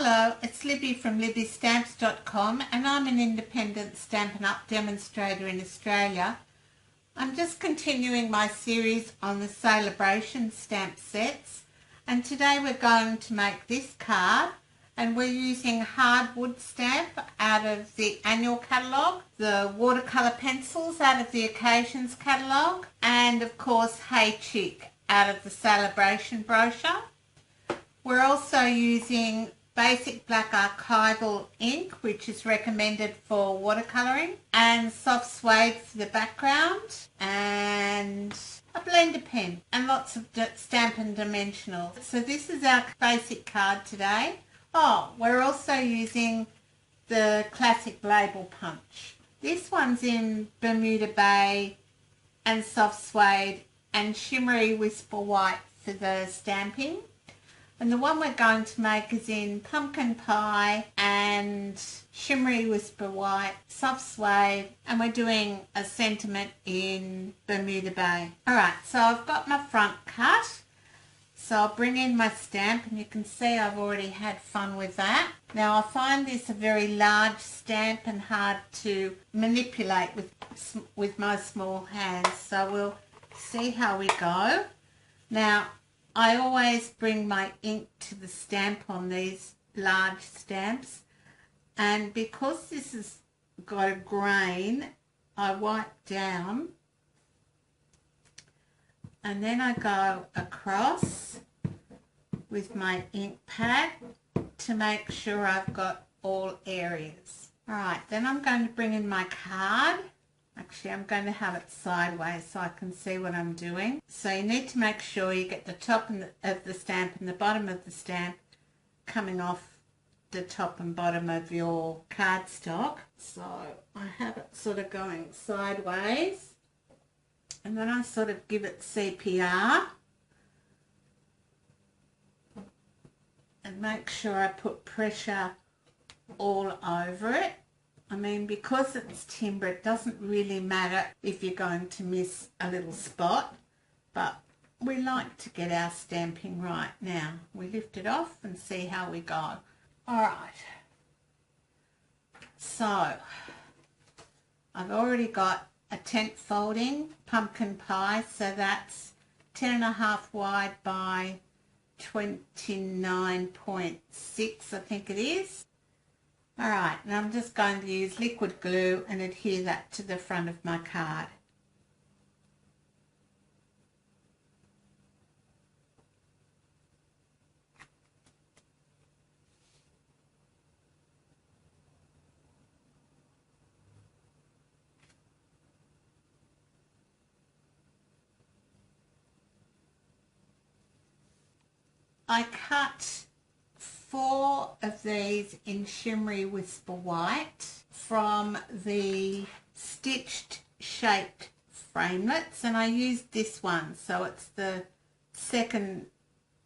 Hello, it's Libby from libbystamps.com and I'm an independent Stampin' Up demonstrator in Australia. I'm just continuing my series on the Sale-A-Bration stamp sets, and today we're going to make this card, and we're using hardwood stamp out of the annual catalogue, the watercolor pencils out of the occasions catalogue, and of course Hey Chick out of the Sale-A-Bration brochure. We're also using basic black archival ink, which is recommended for watercolouring, and soft suede for the background, and a blender pen, and lots of Stampin' Dimensional. So this is our basic card today. Oh, we're also using the classic label punch. This one's in Bermuda Bay and soft suede and shimmery whisper white for the stamping. And the one we're going to make is in pumpkin pie and shimmery whisper white, soft suede, and we're doing a sentiment in Bermuda Bay. Alright, so I've got my front cut. So I'll bring in my stamp, and you can see I've already had fun with that. Now I find this a very large stamp and hard to manipulate with my small hands. So we'll see how we go. Now I always bring my ink to the stamp on these large stamps, and because this has got a grain, I wipe down and then I go across with my ink pad to make sure I've got all areas. Alright, then I'm going to bring in my card. Actually, I'm going to have it sideways so I can see what I'm doing. So you need to make sure you get the top of the stamp and the bottom of the stamp coming off the top and bottom of your cardstock. So I have it sort of going sideways, and then I sort of give it CPR and make sure I put pressure all over it. I mean, because it's timber, it doesn't really matter if you're going to miss a little spot, but we like to get our stamping right. Now, we lift it off and see how we go. Alright, so I've already got a tent folding pumpkin pie, so that's 10.5 wide by 29.6, I think it is. Alright, and I'm just going to use liquid glue and adhere that to the front of my card. I cut 4 of these in shimmery whisper white from the stitched shaped framelits, and I used this one, so it's the second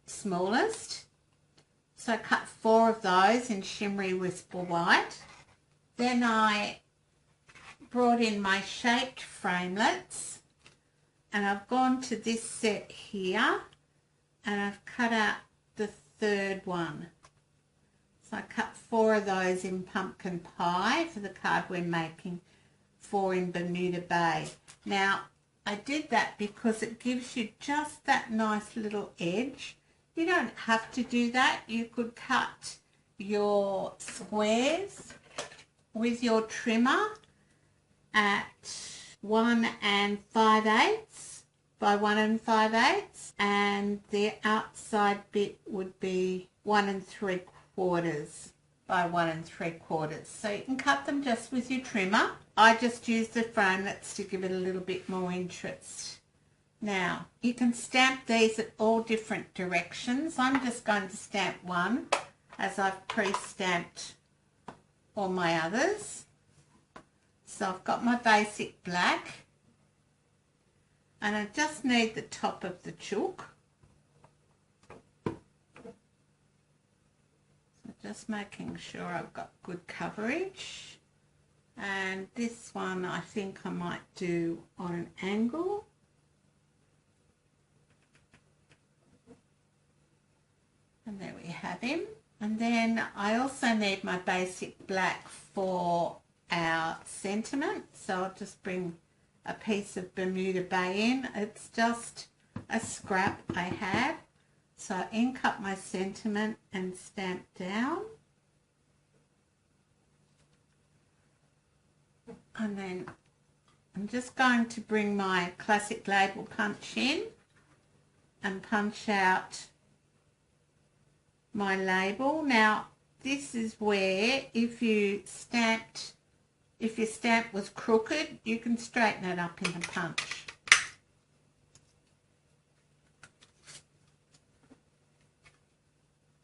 smallest. So I cut 4 of those in shimmery whisper white. Then I brought in my shaped framelits, and I've gone to this set here and I've cut out the third one. So I cut 4 of those in pumpkin pie for the card we're making, 4 in Bermuda Bay. Now I did that because it gives you just that nice little edge. You don't have to do that. You could cut your squares with your trimmer at 1 5/8 by 1 5/8, and the outside bit would be 1 3/4 by 1 3/4. So you can cut them just with your trimmer. I just use the framelits to give it a little bit more interest. Now you can stamp these at all different directions. I'm just going to stamp one as I've pre-stamped all my others. So I've got my basic black, and I just need the top of the chook. Just making sure I've got good coverage. And this one I think I might do on an angle. And there we have him. And then I also need my basic black for our sentiment, so I'll just bring a piece of Bermuda Bay in. It's just a scrap I had, so I ink up my sentiment and stamp down. And then I'm just going to bring my classic label punch in and punch out my label. Now this is where if your stamp was crooked, you can straighten it up in the punch.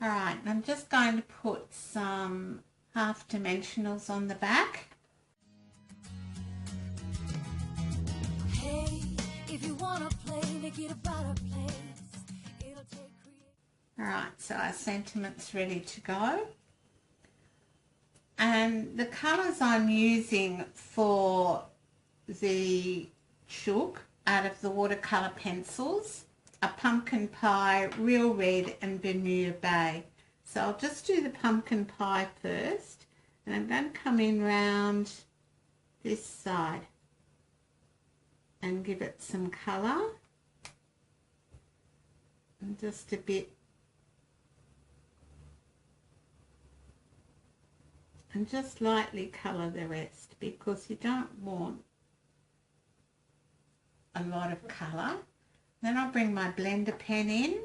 Alright, I'm just going to put some half dimensionals on the back. Hey, if you wanna play, make it about a place. It'll take. Alright, so our sentiment's ready to go. And the colours I'm using for the chook out of the watercolour pencils are Pumpkin Pie, Real Red and Bermuda Bay. So I'll just do the Pumpkin Pie first, and I'm going to come in round this side and give it some colour and just a bit. And just lightly colour the rest because you don't want a lot of colour. Then I'll bring my blender pen in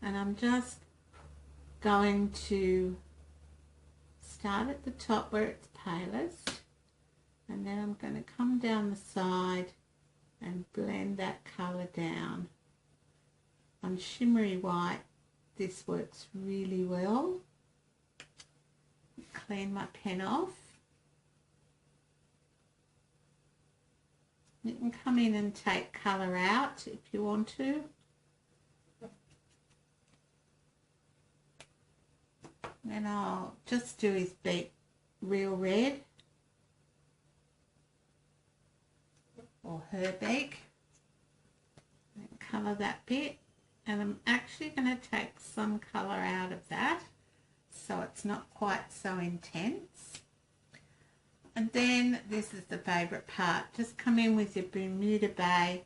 and I'm just going to start at the top where it's palest, and then I'm going to come down the side and blend that colour down. On shimmery white this works really well. Clean my pen off. You can come in and take colour out if you want to. Then I'll just do his beak real red, or her beak, and colour that bit. And I'm actually going to take some colour out of that, so it's not quite so intense. And then this is the favourite part, just come in with your Bermuda Bay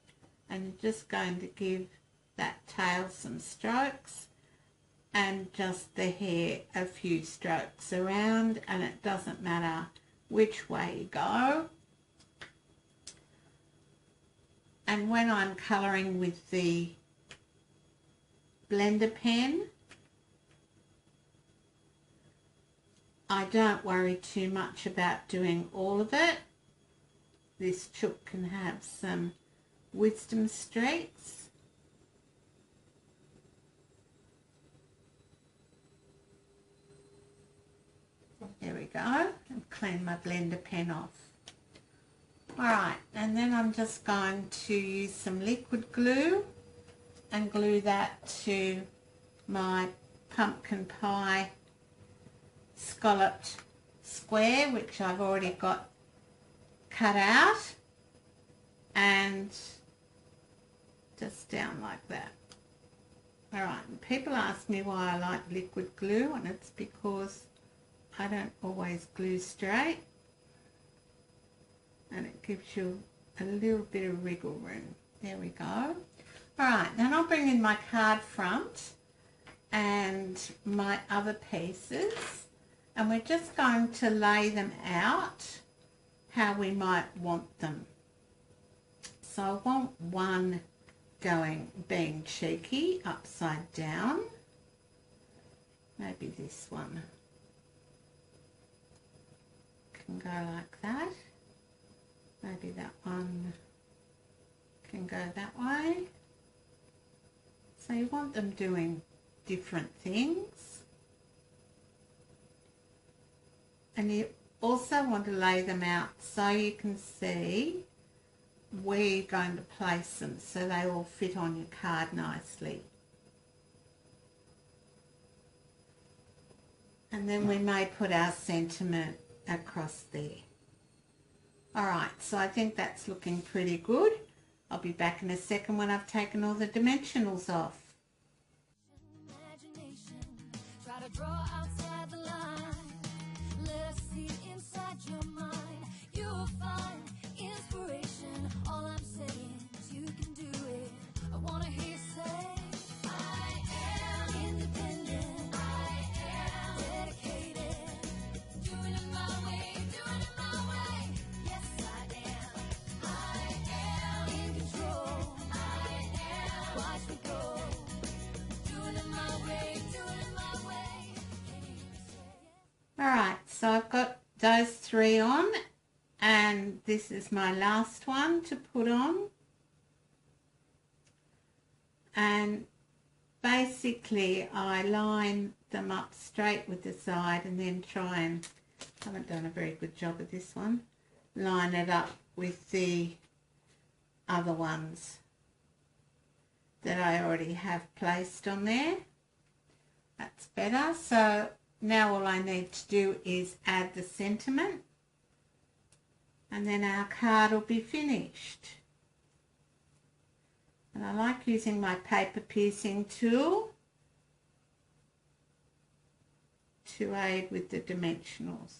and you're just going to give that tail some strokes and just the hair a few strokes around, and it doesn't matter which way you go. And when I'm colouring with the blender pen, I don't worry too much about doing all of it. This chook can have some wisdom streaks. There we go, and clean my blender pen off. Alright, and then I'm just going to use some liquid glue and glue that to my pumpkin pie scalloped square, which I've already got cut out, and just down like that. Alright, people ask me why I like liquid glue, and it's because I don't always glue straight, and it gives you a little bit of wriggle room. There we go. Alright, then I'll bring in my card front and my other pieces, and we're just going to lay them out how we might want them. So I want one being cheeky upside down, maybe this one can go like that, maybe that one can go that way. So you want them doing different things, and you also want to lay them out so you can see where you're going to place them so they all fit on your card nicely. And then we may put our sentiment across there. Alright, so I think that's looking pretty good. I'll be back in a second when I've taken all the dimensionals off. Draw outside the line. Let us see inside your mind. You'll find inspiration. All I'm saying is you can do it. I wanna hear you say, I am independent. I am dedicated. Doing it my way, doing it my way. Yes, I am. I am in control. I am. Watch me go. Doing it my way, doing it my way. Can you say it? Alright, so I've got those 3 on, and this is my last one to put on. And basically I line them up straight with the side and then try and, I haven't done a very good job of this one, line it up with the other ones that I already have placed on there. That's better. So now all I need to do is add the sentiment, and then our card will be finished. And I like using my paper piercing tool to aid with the dimensionals.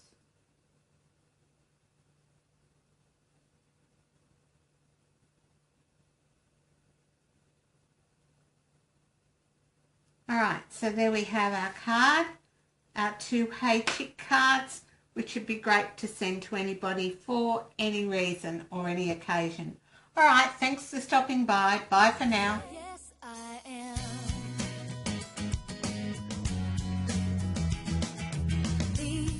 Alright, so there we have our card, our 2 Hey Chick cards, which would be great to send to anybody for any reason or any occasion. Alright, thanks for stopping by. Bye for now. Yes, I am. The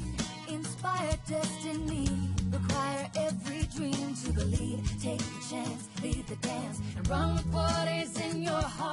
inspired destiny require every dream to believe. Take the chance, lead the dance, and run with what is in your heart.